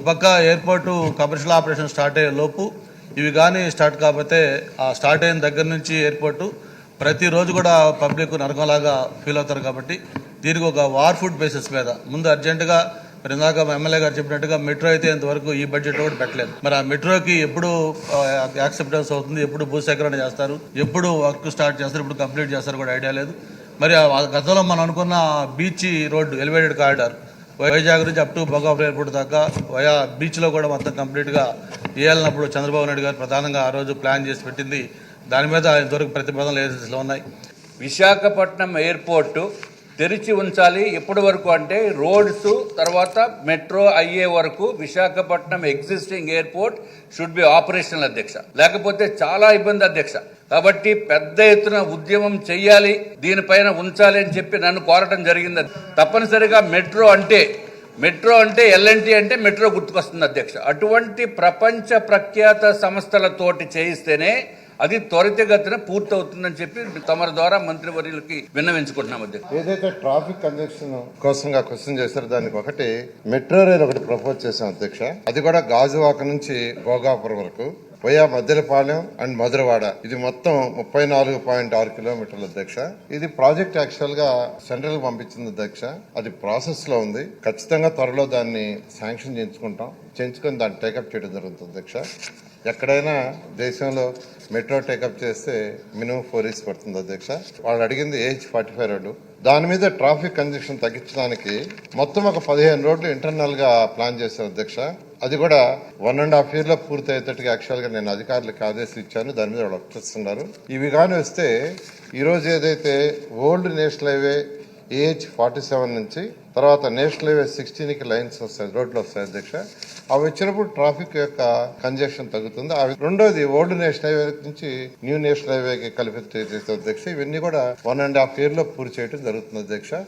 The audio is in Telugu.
పక్క ఎయిర్పోర్టు కమర్షియల్ ఆపరేషన్ స్టార్ట్ అయ్యే లోపు ఇవి కానీ స్టార్ట్ కాకపోతే ఆ స్టార్ట్ అయిన దగ్గర నుంచి ఎయిర్పోర్టు ప్రతిరోజు కూడా పబ్లిక్ నరకంలాగా ఫీల్ అవుతారు. కాబట్టి దీనికి ఒక వార్ ఫుడ్ బేసిస్ మీద ముందు అర్జెంటుగా ఇందాక ఎమ్మెల్యే గారు చెప్పినట్టుగా మెట్రో అయితే ఇంతవరకు ఈ బడ్జెట్ కూడా పెట్టలేదు. మరి ఆ మెట్రోకి ఎప్పుడు యాక్సెప్టెన్స్ అవుతుంది, ఎప్పుడు భూసేకరణ చేస్తారు, ఎప్పుడు వర్క్ స్టార్ట్ చేస్తారు, ఎప్పుడు కంప్లీట్ చేస్తారు కూడా ఐడియా లేదు. మరి గతంలో మనం అనుకున్న beach road elevated corridor Vizag నుంచి అప్ టు భోగాపురం ఎయిర్పోర్ట్ దాకా వయా బీచ్లో కూడా మొత్తం కంప్లీట్గా వేయాలన్నప్పుడు చంద్రబాబు నాయుడు గారు ప్రధానంగా ఆ రోజు ప్లాన్ చేసి పెట్టింది. దాని మీద ఇంతవరకు ప్రతిపాదనలు ఏజెన్సీలో ఉన్నాయి. విశాఖపట్నం ఎయిర్పోర్టు తెరిచి ఉంచాలి. ఎప్పటి వరకు అంటే రోడ్స్ తర్వాత మెట్రో అయ్యే వరకు Visakhapatnam existing airport should be operational అధ్యక్ష. లేకపోతే చాలా ఇబ్బంది అధ్యక్ష. కాబట్టి పెద్ద ఎత్తున ఉద్యమం చెయ్యాలి, దీనిపైన ఉంచాలి అని చెప్పి నన్ను కోరటం జరిగింది. తప్పనిసరిగా మెట్రో అంటే ఎల్ఎన్టీ అంటే మెట్రో గుర్తుకొస్తుంది అధ్యక్ష. అటువంటి ప్రపంచ ప్రఖ్యాత సంస్థలతోటి చేయిస్తేనే అది త్వరితగతిన పూర్తవుతుందని చెప్పి తమ ద్వారా మంత్రివర్యులకి విన్నవించుకుంటున్నాం అధ్యక్ష. ఏదైతే ట్రాఫిక్ కంజక్షన్ కోసంగా క్వశ్చన్ చేశారో దానికి ఒకటి మెట్రో రైల్ ఒకటి ప్రపోజ్ చేశాం అధ్యక్ష. అది కూడా గాజువాక నుంచి భోగాపురం వరకు పోయా మద్దెలపాలెం అండ్ మధురవాడ, ఇది మొత్తం 34.6 కిలోమీటర్ల అధ్యక్ష. ఇది ప్రాజెక్ట్ యాక్చువల్ గా సెంట్రల్ పంపించింది అధ్యక్ష. అది ప్రాసెస్ లో ఉంది. ఖచ్చితంగా త్వరలో దాన్ని శాంక్షన్ చేయించుకొని దాన్ని టేకప్ చేయడం జరుగుతుంది అధ్యక్ష. ఎక్కడైనా దేశంలో మెట్రో టేకప్ చేస్తే మినిమం 4 years పడుతుంది అధ్యక్ష. వాళ్ళు అడిగింది AH-45 రోడ్డు. దాని మీద ట్రాఫిక్ కంజక్షన్ తగ్గించడానికి మొత్తం ఒక 15 రోడ్లు ఇంటర్నల్ గా ప్లాన్ చేశారు అధ్యక్ష. అది కూడా 1.5 year లో పూర్తి అయ్యేటట్టుగా యాక్చువల్ గా నేను అధికారులకు ఆదేశం ఇచ్చాను. దాని మీద వాళ్ళు వచ్చేస్తున్నారు. ఇవి కానీ వస్తే ఈరోజు ఏదైతే ఓల్డ్ నేషనల్ హైవే AH-47 నుంచి తర్వాత నేషనల్ హైవే 16కి లైన్స్ వస్తాయి, రోడ్లు వస్తాయి అధ్యక్ష. అవి వచ్చినప్పుడు ట్రాఫిక్ యొక్క కంజెషన్ తగ్గుతుంది. రెండోది ఓల్డ్ నేషనల్ హైవే నుంచి న్యూ నేషనల్ హైవేకి కలిపి అధ్యక్ష. ఇవన్నీ కూడా 1.5 year లో పూర్తి చేయడం జరుగుతుంది అధ్యక్ష.